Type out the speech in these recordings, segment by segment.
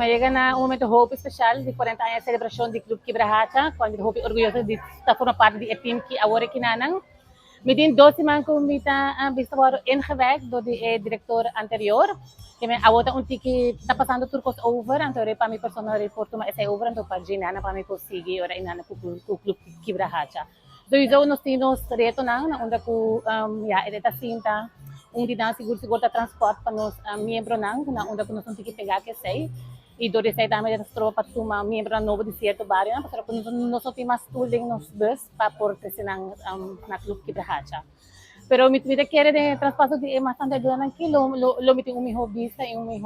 Llega na um momento hope especial de 40 anos de celebração do Clube Quebra Racha, quando hope orgulhoso de estar formando parte do team que agora kinanang. Midin 12 man kumita ang bistawaro ingewerkt door de director anterior. Que me awota unti que está passando turcos over, então para mim personal report uma essa over, então para Gina para mim conseguir ora inana ku Clube Quebra Racha. So iso nos tinos reto na onda ku ya edeta cinta di na siguro ta transport para nos membro nang na onda ku nos unti que pegar que sei. E do receita também das tropas uma membro novo de certo bairro, né? Para nós não temos tooling nos bus para por presenang na Clube Quebra Racha. Pero mit vida quer de traspasso de bastante dona que lo mit umi hobista e umi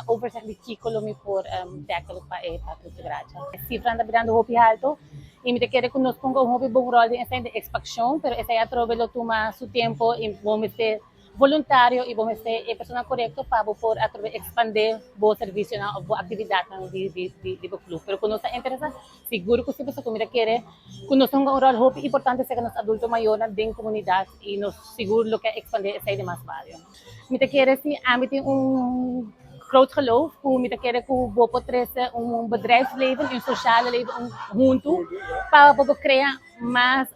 oversight de chico lo mi por tackle para Clube Quebra Racha. Cifra anda virando hopi alto e mit quer que nos ponga um hobby bom rol de essa de expansão, pero essa ya trove lo toma su tempo e vamos ter voluntário e vamos ser a pessoa correta para por expandir o serviço na a atividade do clube. Pero quando está interessado, seguro que se você comida quer, quando nós temos um rol muito importante ser que nós adultos maiores na comunidade e nós seguro que expandir essa demais barrio. Me quer se ambite groot geloof hoe met elkaar hoe potressen bedrijfsleven en sociale leven junto para criar mais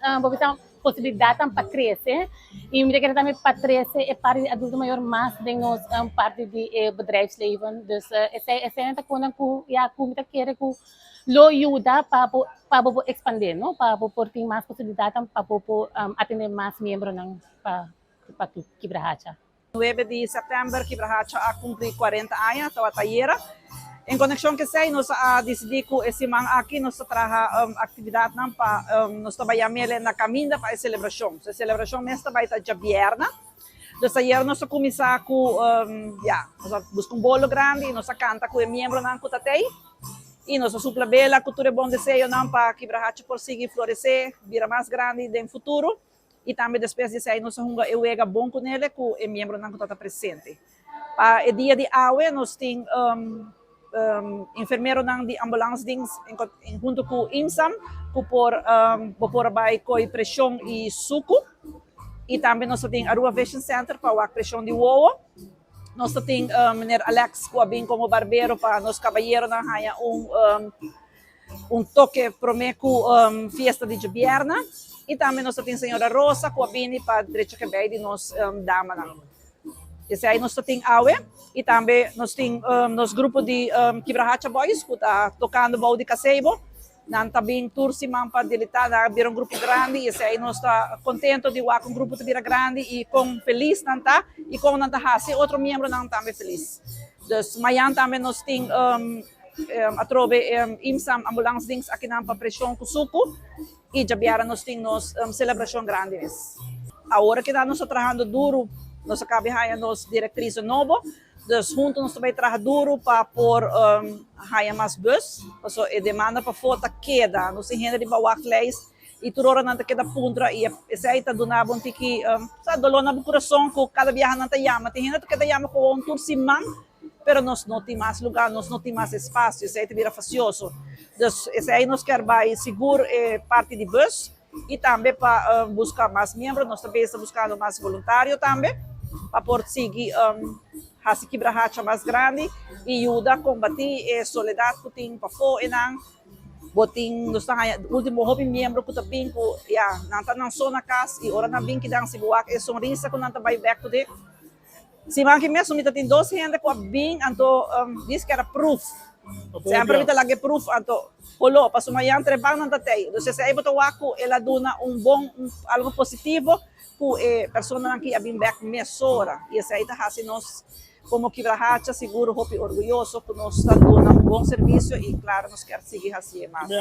possibilidade para crescer e me quer também para crescer é parte adulto maior mais de nós parte de bedrijfsleven dus essa é quando me quer lo ajuda para expandir não para ter mais possibilidade para atender mais membros para Quebra Racha. 9 de setembro, Quebra Racha a cumprir 40 anos, a Tayera. Em conexão que sei, nós decidimos que esse man aqui nós traga atividade não para nós trabalhamos na caminho para a celebração. A celebração mesmo vai estar de vierna. Então ayer nós começamos com nós buscamos bolo grande e nós canta com o membro não cutatei e nós supla bela cultura bom desejo não para Quebra Racha por seguir florescer, vir mais grande no futuro. E também depois disso aí nós vamos eu bom com ele com o membro não está presente. Para o dia de hoje nós temos enfermeiro de ambulancedienst junto com o IMSAM por vai com pressão e suco. E também nós temos a Rua Vision Center para a pressão de uovo. Nós temos Mr. Alex Coabin como barbeiro para nós cavalheiros na raia toque promeco fiesta de vierna. E também nós temos a senhora Rosa Coabini para direito que vai de nós dama não. Esse aí nós temos aue e também nós temos nos grupo de Quebra Racha Boys que está tocando bau de Caseibo. Não está bem turcimam para deletar, vir grupo grande. Esse aí nós está contente de ir com grupo de vira grande e com feliz não tá e com não tá assim outro membro não tá feliz. Dus amanhã também nós temos a trove IMSAM ambulancedienst aqui na pressão com suco. E já vieram nós temos celebração grande. Agora que nós estamos trabalhando duro, nós acabamos de nos diretriz novo, então juntos nós também trabalhamos duro para pôr mais bus, então a demanda para foto queda, nós temos de bawak leis e tudo hora não queda puntra e esse aí está dando bom que sa dolor na coração com cada viagem não yama, tem gente que está yama com tour simang, pero nós não temos mais lugar, nós não temos mais espaço, esse aí vira facioso. Então, esse aí nós quer vai seguro parte de bus e também para buscar mais membros, nós também estamos buscando mais voluntários também para poder seguir a Quebra Racha mais grande e ajudar a combater a soledade que tem para fora e não botin nós estamos último hobby membro que também que não está na só na casa e ora não vem que dá se boa é sonrisa quando não vai back to the se man que mesmo tem 12 gente com bem então diz que era proof. Sempre kita lagi proof ato polo para sumayan trebang ng tatay. Entonces sa ibo to wako ela duna bom algo positivo ku persona nang ki abing back mesora. E essa aí tá hasi nos como Quebra Racha seguro hopi orgulhoso que nos está dando bom serviço e claro nos quer seguir assim mais.